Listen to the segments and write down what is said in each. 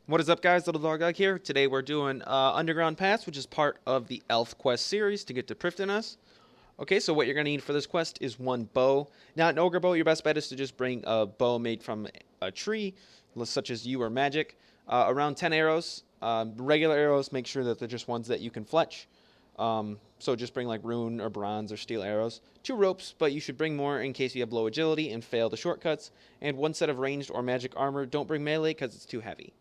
What is up, guys? Little Dog Dog here. Today we're doing Underground Pass, which is part of the Elf Quest series to get to Prifddinas. Okay, so what you're going to need for this quest is one bow. Not an ogre bow. Your best bet is to just bring a bow made from a tree, such as yew or magic. Around 10 arrows. Regular arrows, make sure that they're just ones that you can fletch. So just bring like rune or bronze or steel arrows. 2 ropes, but you should bring more in case you have low agility and fail the shortcuts. And 1 set of ranged or magic armor. Don't bring melee because it's too heavy.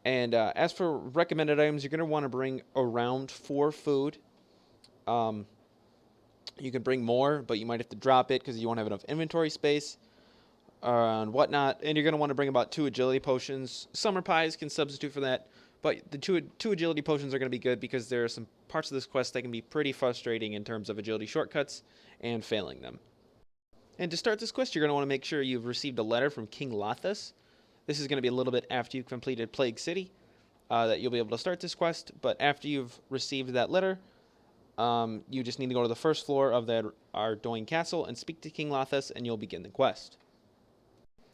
And as for recommended items, you're going to want to bring around 4 food. You can bring more, but you might have to drop it because you won't have enough inventory space and whatnot. And you're going to want to bring about 2 agility potions. Summer pies can substitute for that, but the two agility potions are going to be good because there are some parts of this quest that can be pretty frustrating in terms of agility shortcuts and failing them. And to start this quest, you're going to want to make sure you've received a letter from King Lothus. This is going to be a little bit after you've completed Plague City that you'll be able to start this quest. But after you've received that letter, you just need to go to the first floor of that Ardoin Castle and speak to King Lothus, and you'll begin the quest.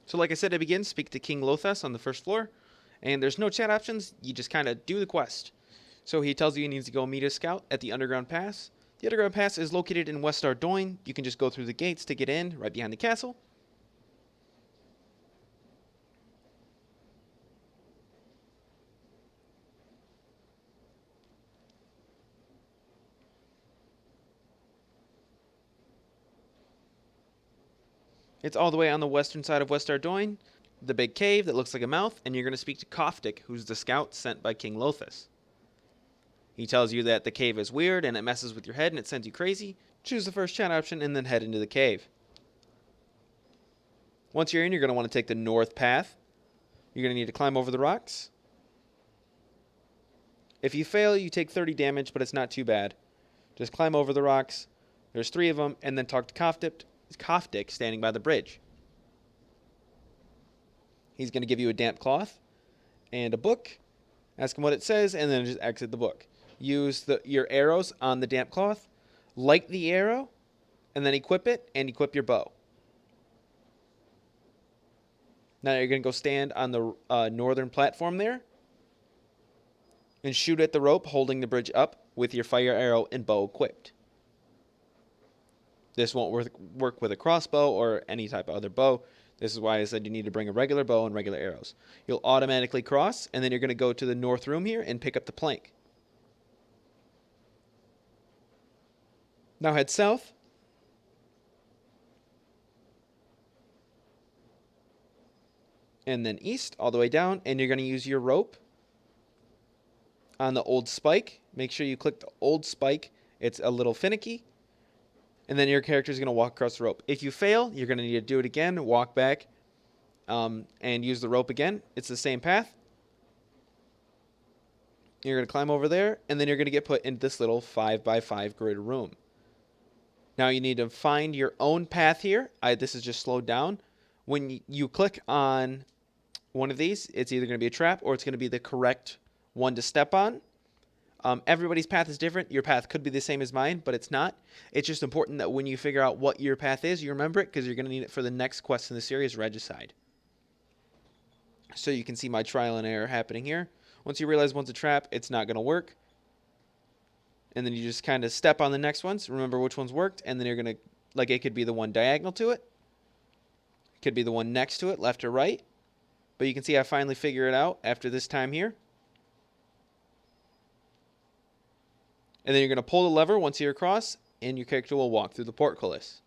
So like I said to begin, speak to King Lothus on the first floor. And there's no chat options. You just kind of do the quest. So he tells you he needs to go meet a scout at the Underground Pass. The Underground Pass is located in West Ardoin. You can just go through the gates to get in, right behind the castle. It's all the way on the western side of West Ardoin, the big cave that looks like a mouth, and you're going to speak to Koftik, who's the scout sent by King Lothus. He tells you that the cave is weird and it messes with your head and it sends you crazy. Choose the first chat option and then head into the cave. Once you're in, you're going to want to take the north path. You're going to need to climb over the rocks. If you fail, you take 30 damage, but it's not too bad. Just climb over the rocks. There's 3 of them, and then talk to Koftik standing by the bridge. He's going to give you a damp cloth and a book. Ask him what it says, and then just exit the book. Use your arrows on the damp cloth. Light the arrow, and then equip it, and equip your bow. Now you're going to go stand on the northern platform there and shoot at the rope, holding the bridge up with your fire arrow and bow equipped. This won't work with a crossbow or any type of other bow. This is why I said you need to bring a regular bow and regular arrows. You'll automatically cross, and then you're going to go to the north room here and pick up the plank. Now head south. And then east, all the way down, and you're going to use your rope on the old spike. Make sure you click the old spike. It's a little finicky. And then your character is going to walk across the rope. If you fail, you're going to need to do it again, walk back, and use the rope again. It's the same path. You're going to climb over there, and then you're going to get put in this little 5x5 grid room. Now you need to find your own path here. This is just slowed down. When you click on one of these, it's either going to be a trap or it's going to be the correct one to step on. Everybody's path is different. Your path could be the same as mine, but it's not. It's just important that when you figure out what your path is, you remember it because you're going to need it for the next quest in the series, Regicide. So you can see my trial and error happening here. Once you realize one's a trap, it's not going to work. And then you just kind of step on the next ones, remember which ones worked, and then you're going to, like it could be the one diagonal to it. It could be the one next to it, left or right. But you can see I finally figure it out after this time here. And then you're going to pull the lever once you're across, and your character will walk through the portcullis.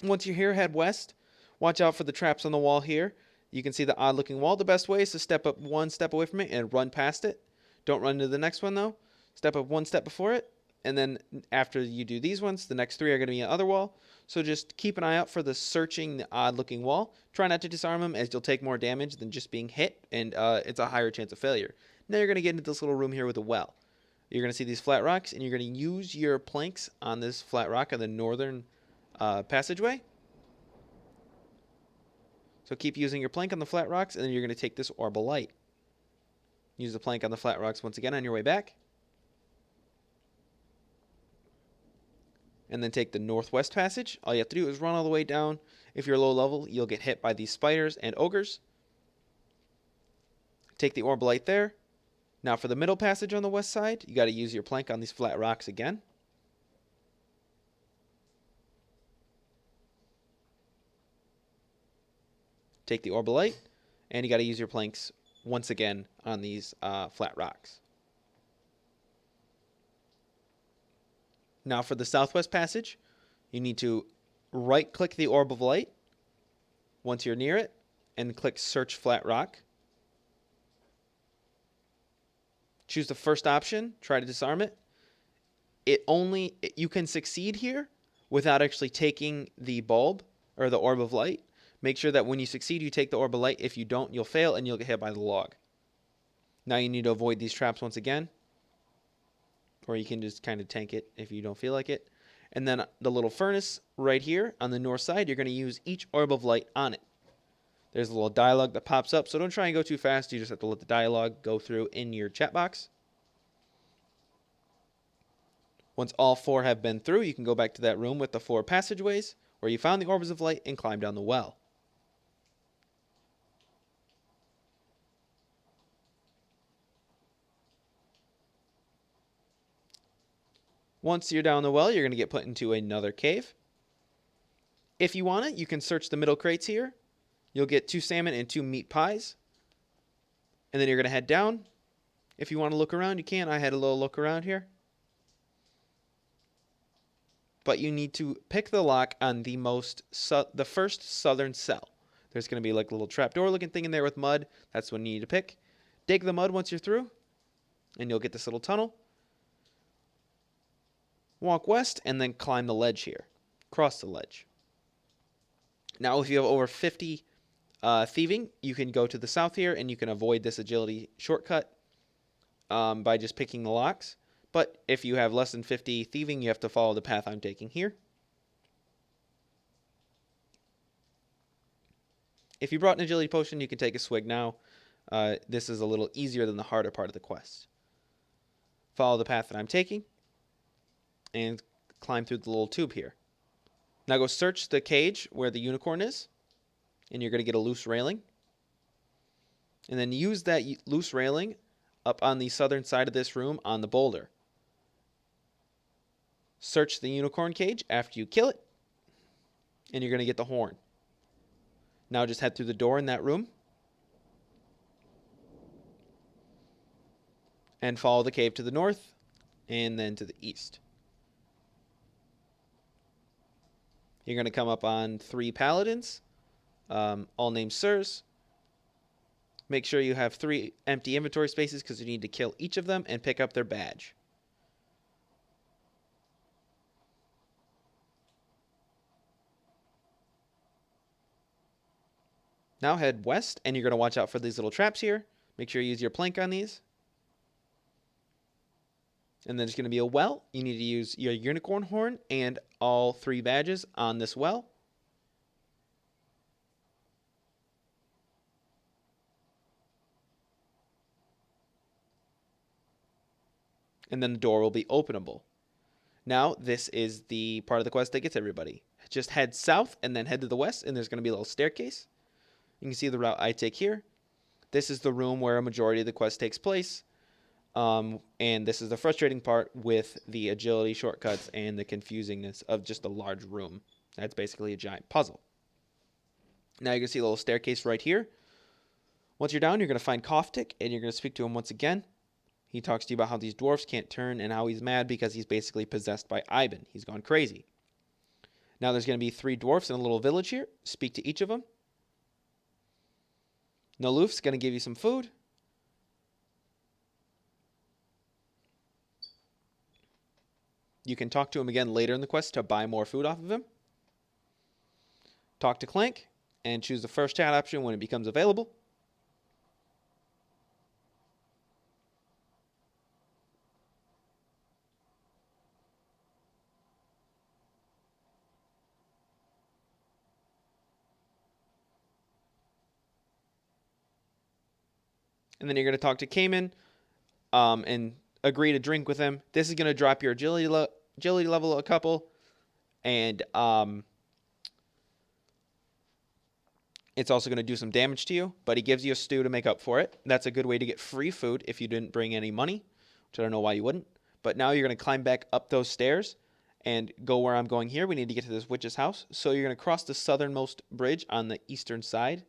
Once you're here, head west. Watch out for the traps on the wall here. You can see the odd-looking wall. The best way is to step up 1 step away from it and run past it. Don't run to the next one, though. Step up 1 step before it, and then after you do these ones, the next 3 are going to be on the other wall. So just keep an eye out for the searching, the odd-looking wall. Try not to disarm them, as you'll take more damage than just being hit, and it's a higher chance of failure. Now you're going to get into this little room here with a well. You're going to see these flat rocks, and you're going to use your planks on this flat rock on the northern passageway. So keep using your plank on the flat rocks, and then you're going to take this orb of light. Use the plank on the flat rocks once again on your way back. And then take the northwest passage. All you have to do is run all the way down. If you're low level, you'll get hit by these spiders and ogres. Take the orb of light there. Now for the middle passage on the west side, you got to use your plank on these flat rocks again. Take the orb of light, and you got to use your planks once again on these flat rocks. Now for the southwest passage, you need to right-click the orb of light once you're near it, and click Search Flat Rock. Choose the first option, try to disarm it. You can succeed here without actually taking the bulb or the orb of light. Make sure that when you succeed, you take the orb of light. If you don't, you'll fail and you'll get hit by the log. Now you need to avoid these traps once again. Or you can just kind of tank it if you don't feel like it. And then the little furnace right here on the north side, you're going to use each orb of light on it. There's a little dialogue that pops up, so don't try and go too fast. You just have to let the dialogue go through in your chat box. Once all 4 have been through, you can go back to that room with the 4 passageways where you found the orbs of light and climb down the well. Once you're down the well, you're going to get put into another cave. If you want it, you can search the middle crates here. You'll get 2 salmon and 2 meat pies. And then you're going to head down. If you want to look around, you can. I had a little look around here. But you need to pick the lock on the first southern cell. There's going to be like a little trapdoor looking thing in there with mud. That's what you need to pick. Dig the mud once you're through, and you'll get this little tunnel. Walk west, and then climb the ledge here. Cross the ledge. Now, if you have over 50 thieving, you can go to the south here, and you can avoid this agility shortcut by just picking the locks. But if you have less than 50 thieving, you have to follow the path I'm taking here. If you brought an agility potion, you can take a swig now. This is a little easier than the harder part of the quest. Follow the path that I'm taking and climb through the little tube here. Now go search the cage where the unicorn is, and you're going to get a loose railing. And then use that loose railing up on the southern side of this room on the boulder. Search the unicorn cage after you kill it, and you're going to get the horn. Now just head through the door in that room and follow the cave to the north and then to the east. You're going to come up on 3 paladins, all named sirs. Make sure you have 3 empty inventory spaces because you need to kill each of them and pick up their badge. Now head west, and you're going to watch out for these little traps here. Make sure you use your plank on these. And then there's going to be a well. You need to use your unicorn horn and all 3 badges on this well. And then the door will be openable. Now, this is the part of the quest that gets everybody. Just head south and then head to the west, and there's going to be a little staircase. You can see the route I take here. This is the room where a majority of the quest takes place. And this is the frustrating part with the agility shortcuts and the confusingness of just a large room. That's basically a giant puzzle. Now you can see a little staircase right here. Once you're down, you're going to find Koftik, and you're going to speak to him once again. He talks to you about how these dwarfs can't turn and how he's mad because he's basically possessed by Ivan. He's gone crazy. Now there's going to be 3 dwarfs in a little village here. Speak to each of them. Naluf's going to give you some food. You can talk to him again later in the quest to buy more food off of him. Talk to Clank and choose the first chat option when it becomes available. And then you're going to talk to Cayman and agree to drink with him. This is going to drop your agility level a couple. And It's also going to do some damage to you, but he gives you a stew to make up for it. That's a good way to get free food if you didn't bring any money, which I don't know why you wouldn't. But now you're going to climb back up those stairs and go where I'm going here. We need to get to this witch's house. So you're going to cross the southernmost bridge on the eastern side.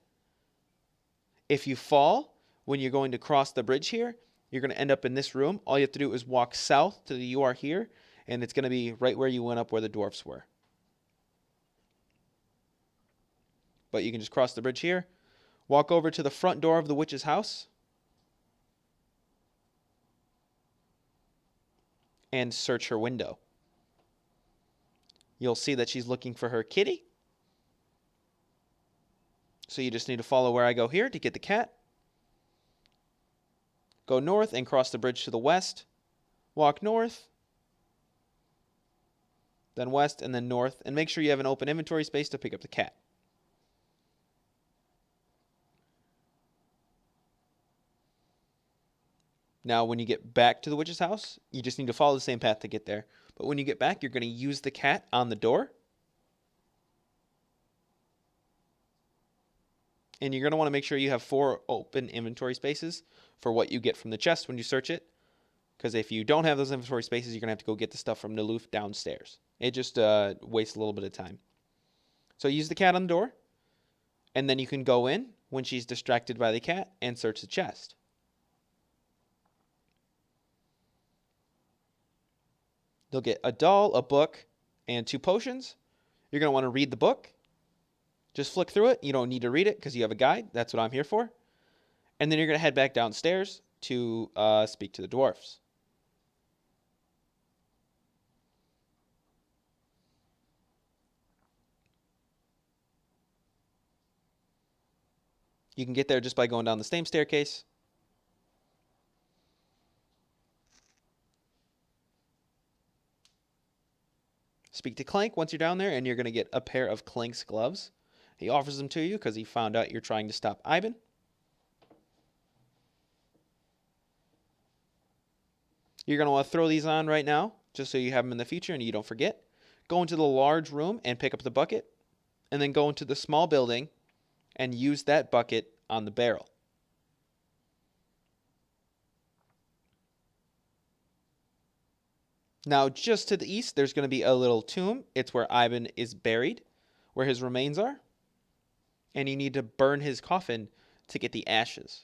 If you fall when you're going to cross the bridge here, you're going to end up in this room. All you have to do is walk south to the you are here, and it's going to be right where you went up where the dwarfs were. But you can just cross the bridge here, walk over to the front door of the witch's house, and search her window. You'll see that she's looking for her kitty. So you just need to follow where I go here to get the cat. Go north and cross the bridge to the west. Walk north, then west, and then north. And make sure you have an open inventory space to pick up the cat. Now, when you get back to the witch's house, you just need to follow the same path to get there. But when you get back, you're going to use the cat on the door. And you're going to want to make sure you have 4 open inventory spaces for what you get from the chest when you search it. Because if you don't have those inventory spaces, you're going to have to go get the stuff from Naloof downstairs. It just wastes a little bit of time. So use the cat on the door. And then you can go in when she's distracted by the cat and search the chest. You'll get a doll, a book, and 2 potions. You're going to want to read the book. Just flick through it. You don't need to read it because you have a guide. That's what I'm here for. And then you're going to head back downstairs to speak to the dwarfs. You can get there just by going down the same staircase. Speak to Clank once you're down there, and you're going to get a pair of Clank's gloves. He offers them to you because he found out you're trying to stop Ivan. You're going to want to throw these on right now, just so you have them in the future and you don't forget. Go into the large room and pick up the bucket, and then go into the small building and use that bucket on the barrel. Now, just to the east, there's going to be a little tomb. It's where Ivan is buried, where his remains are. And you need to burn his coffin to get the ashes.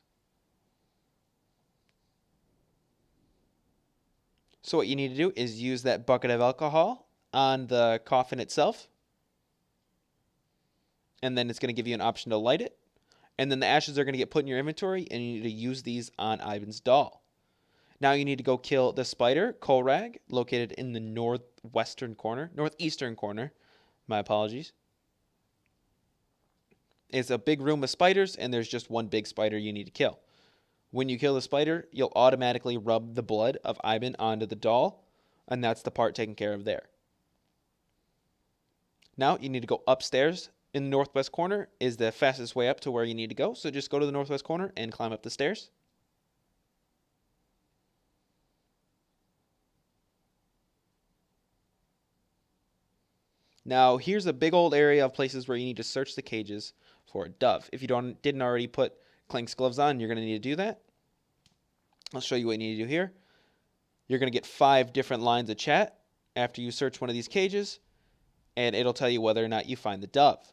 So what you need to do is use that bucket of alcohol on the coffin itself. And then it's going to give you an option to light it. And then the ashes are going to get put in your inventory, and you need to use these on Ivan's doll. Now you need to go kill the spider, Kolrag, located in the northeastern corner. My apologies. It's a big room with spiders, and there's just one big spider you need to kill. When you kill the spider, you'll automatically rub the blood of Ivan onto the doll, and that's the part taken care of there. Now you need to go upstairs. In the northwest corner is the fastest way up to where you need to go, so just go to the northwest corner and climb up the stairs. Now, here's a big old area of places where you need to search the cages for a dove. If you didn't already put Clank's gloves on, you're going to need to do that. I'll show you what you need to do here. You're going to get 5 different lines of chat after you search one of these cages, and it'll tell you whether or not you find the dove.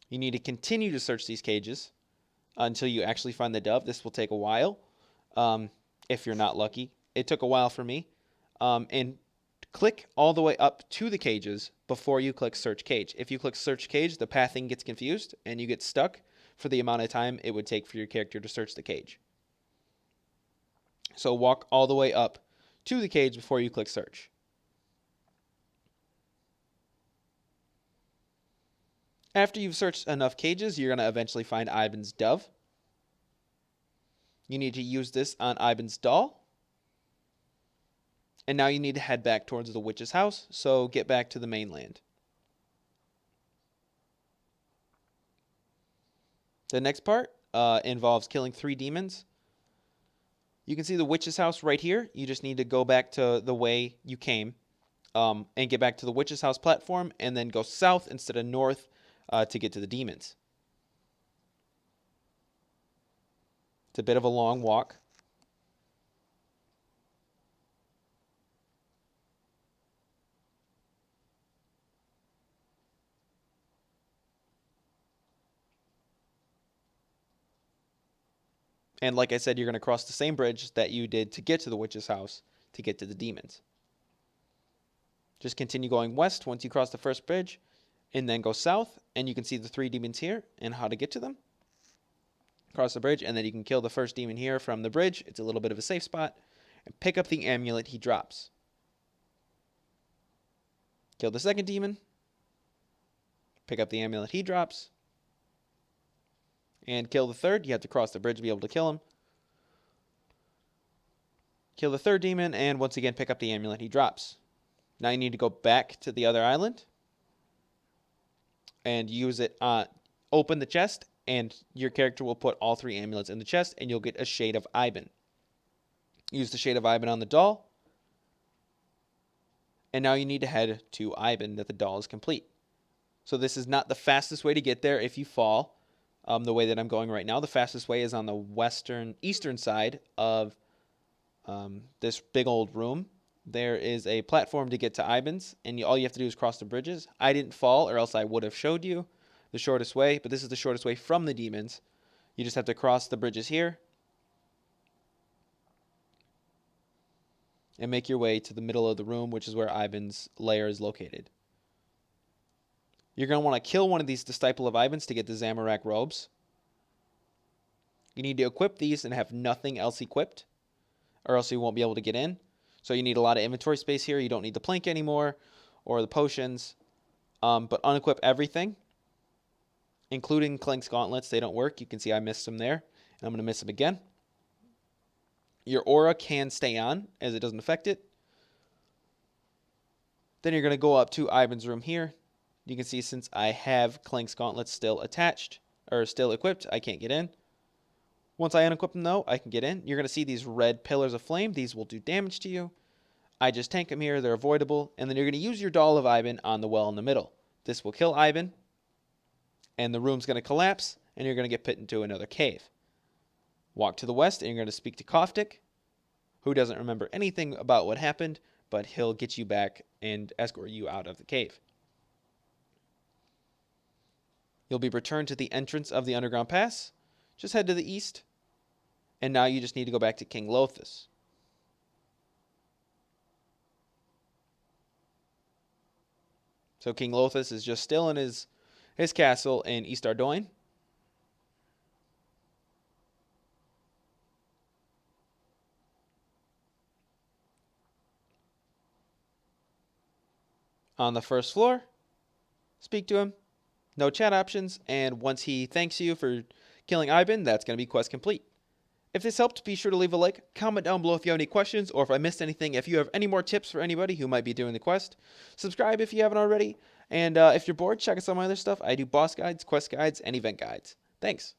You need to continue to search these cages until you actually find the dove. This will take a while if you're not lucky. It took a while for me. And click all the way up to the cages before you click search cage. If you click search cage, the pathing gets confused and you get stuck for the amount of time it would take for your character to search the cage. So walk all the way up to the cage before you click search. After you've searched enough cages, you're going to eventually find Ivan's dove. You need to use this on Ivan's doll. And now you need to head back towards the witch's house, so get back to the mainland. The next part involves killing 3 demons. You can see the witch's house right here. You just need to go back to the way you came and get back to the witch's house platform, and then go south instead of north to get to the demons. It's a bit of a long walk. And like I said, you're going to cross the same bridge that you did to get to the witch's house to get to the demons. Just continue going west once you cross the first bridge, and then go south, and you can see the 3 demons here and how to get to them. Cross the bridge, and then you can kill the first demon here from the bridge. It's a little bit of a safe spot. And pick up the amulet he drops. Kill the second demon. Pick up the amulet he drops. And kill the third. You have to cross the bridge to be able to kill him. Kill the third demon, and once again pick up the amulet he drops. Now you need to go back to the other island and use it. Open the chest, and your character will put all 3 amulets in the chest, and you'll get a Shade of Iban. Use the Shade of Iban on the doll. And now you need to head to Iban that the doll is complete. So this is not the fastest way to get there if you fall. The way that I'm going right now, the fastest way is on the eastern side of this big old room. There is a platform to get to Iban's, and all you have to do is cross the bridges. I didn't fall, or else I would have showed you the shortest way, but this is the shortest way from the demons. You just have to cross the bridges here and make your way to the middle of the room, which is where Iban's lair is located. You're going to want to kill one of these disciple of Iban's to get the Zamorak robes. You need to equip these and have nothing else equipped, or else you won't be able to get in. So you need a lot of inventory space here. You don't need the plank anymore or the potions, but unequip everything, including Clink's gauntlets. They don't work. You can see I missed them there, and I'm going to miss them again. Your aura can stay on, as it doesn't affect it. Then you're going to go up to Iban's room here. You can see since I have Clink's gauntlets still attached, or still equipped, I can't get in. Once I unequip them, though, I can get in. You're going to see these red pillars of flame. These will do damage to you. I just tank them here. They're avoidable. And then you're going to use your Doll of Iban on the well in the middle. This will kill Iban, and the room's going to collapse, and you're going to get put into another cave. Walk to the west, and you're going to speak to Koftik, who doesn't remember anything about what happened, but he'll get you back and escort you out of the cave. You'll be returned to the entrance of the underground pass. Just head to the east. And now you just need to go back to King Lothus. So King Lothus is just still in his castle in East Ardoin. On the first floor, speak to him. No chat options, and once he thanks you for killing Iban, that's going to be quest complete. If this helped, be sure to leave a like, comment down below if you have any questions, or if I missed anything, if you have any more tips for anybody who might be doing the quest. Subscribe if you haven't already, and if you're bored, check out some of my other stuff. I do boss guides, quest guides, and event guides. Thanks.